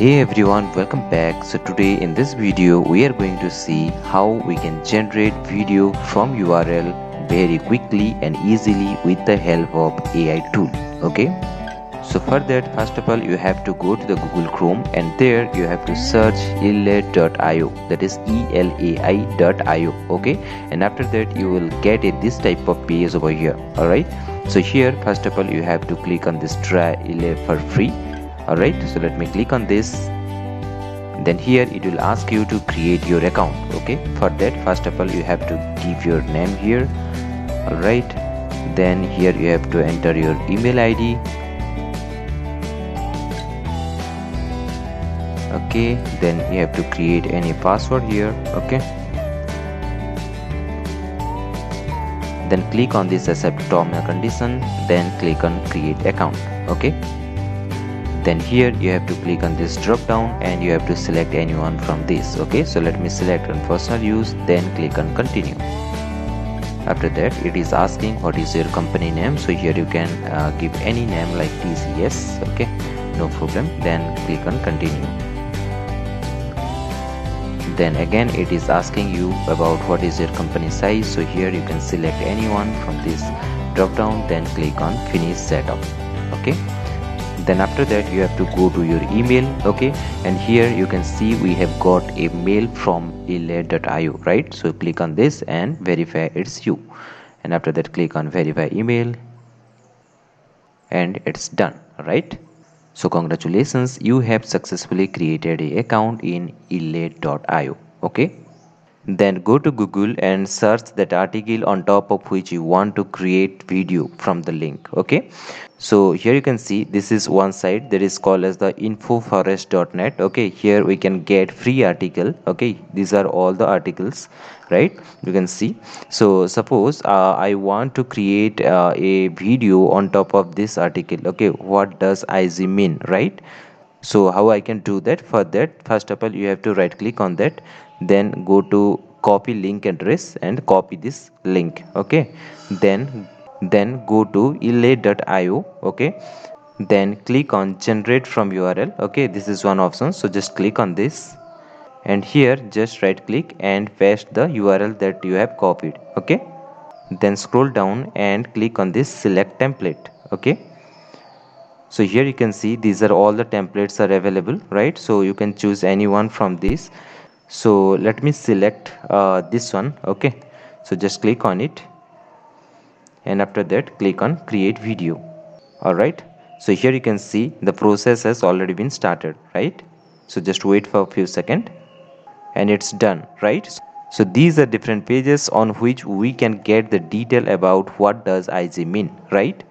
Hey everyone, welcome back. So today in this video we are going to see how we can generate video from URL very quickly and easily with the help of AI tool. Okay, so for that, first of all you have to go to the Google Chrome and there you have to search elai.io, that is elai.io. okay, and after that you will get this type of page over here. Alright, so here first of all you have to click on this try elai for free. Alright, so let me click on this. Then here it will ask you to create your account. Okay, for that first of all you have to give your name here. Alright, then here you have to enter your email ID. Okay, then you have to create any password here. Okay, then click on this accept terms and condition, then click on create account. Okay, then here you have to click on this drop down and you have to select anyone from this. Okay, so let me select on personal use, then click on continue. After that it is asking what is your company name, so here you can give any name like TCS. Okay, no problem, then click on continue. Then again it is asking you about what is your company size, so here you can select anyone from this drop down, then click on finish setup. Okay, then after that you have to go to your email. Okay, and here you can see we have got a mail from elai.io, right? So click on this and verify it's you, and after that click on verify email and it's done. Right, so congratulations, you have successfully created an account in elai.io. Okay, then go to Google and search that article on top of which you want to create video from the link. Okay, so here you can see this is one site that is called as the infoforest.net. Okay, here we can get free article. Okay, these are all the articles, right? You can see. So suppose I want to create a video on top of this article. Okay, what does IG mean, right? So how I can do that? For that first of all you have to right click on that, then go to copy link address and copy this link. Okay, then go to elai.io. Okay, then click on generate from URL. Okay, this is one option, so just click on this and here just right click and paste the URL that you have copied. Okay, then scroll down and click on this select template. Okay, so here you can see these are all the templates are available, right? So you can choose any one from these. So let me select this one. Okay, so just click on it and after that click on create video. All right, so here you can see the process has already been started, right? So just wait for a few seconds and it's done, right? So these are different pages on which we can get the detail about what does IG mean, right?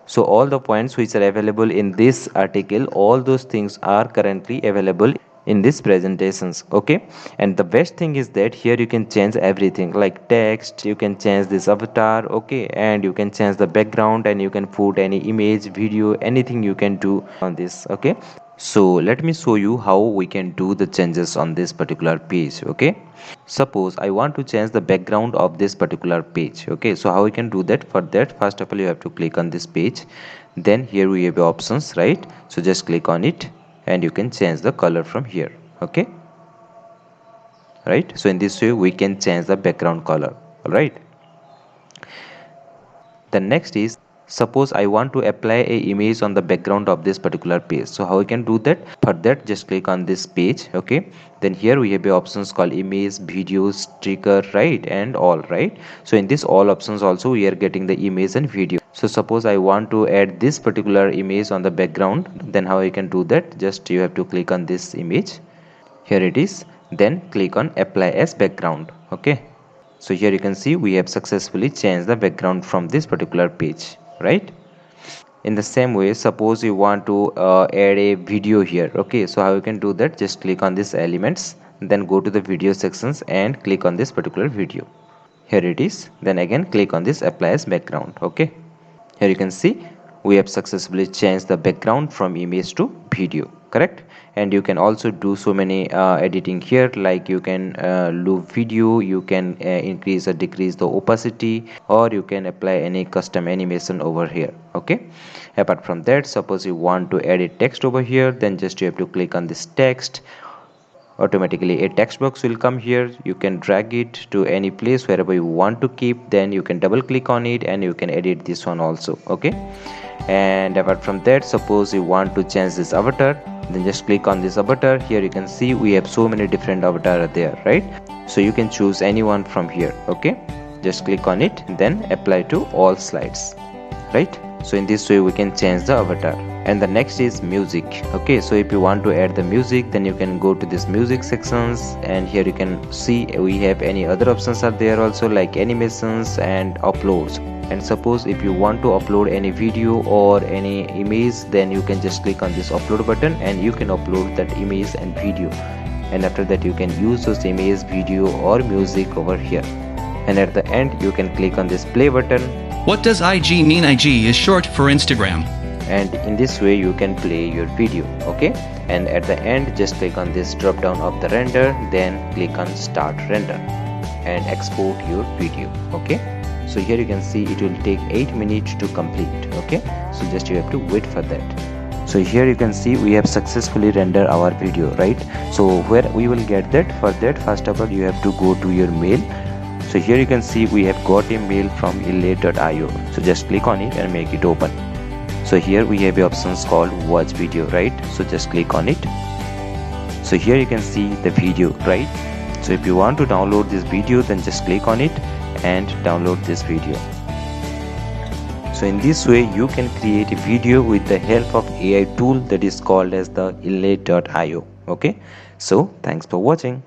So all the points which are available in this article, all those things are currently available in this presentations. Okay, and the best thing is that here you can change everything like text, you can change this avatar. Okay, and you can change the background and you can put any image, video, anything you can do on this. Okay, so let me show you how we can do the changes on this particular page. Okay, suppose I want to change the background of this particular page. Okay, so how we can do that? For that first of all you have to click on this page, then here we have options, right? So just click on it and you can change the color from here. Okay, right, so in this way we can change the background color. All right, the next is suppose I want to apply a image on the background of this particular page. So how we can do that? For that just click on this page. Okay, then here we have the options called image, videos, sticker, right, and all, right? So in this all options also we are getting the image and video. So suppose I want to add this particular image on the background, then how I can do that? Just you have to click on this image, here it is, then click on apply as background. Okay, so here you can see we have successfully changed the background from this particular page, right? In the same way, suppose you want to add a video here. Okay, so how you can do that? Just click on these elements, then go to the video sections and click on this particular video. Here it is, then again click on this apply as background. Okay, here you can see we have successfully changed the background from image to video, correct? And you can also do so many editing here, like you can loop video, you can increase or decrease the opacity, or you can apply any custom animation over here. Okay, Apart from that, suppose you want to edit text over here, then just you have to click on this text. Automatically a text box will come here. You can drag it to any place wherever you want to keep, then you can double click on it and you can edit this one also. Okay, and apart from that, suppose you want to change this avatar, then just click on this avatar. Here you can see we have so many different avatars there, right? So you can choose anyone from here. Okay, just click on it, then apply to all slides, right? So in this way we can change the avatar. And the next is music. Okay, so if you want to add the music, then you can go to this music sections, and here you can see we have any other options are there also, like animations and uploads. And suppose if you want to upload any video or any image, then you can just click on this upload button and you can upload that image and video, and after that you can use those image, video or music over here. And at the end you can click on this play button. What does IG mean? IG is short for Instagram. And in this way you can play your video. Okay, and at the end just click on this drop down of the render, then click on start render and export your video. Okay, so here you can see it will take 8 minutes to complete. Okay, so just you have to wait for that. So here you can see we have successfully rendered our video, right? So where we will get that? For that, first of all you have to go to your mail. So here you can see we have got a mail from elate.io. So just click on it and make it open. So here we have the options called watch video, right? So just click on it. So here you can see the video, right? So if you want to download this video, then just click on it and download this video. So in this way you can create a video with the help of AI tool that is called as the elate.io. Okay, so thanks for watching.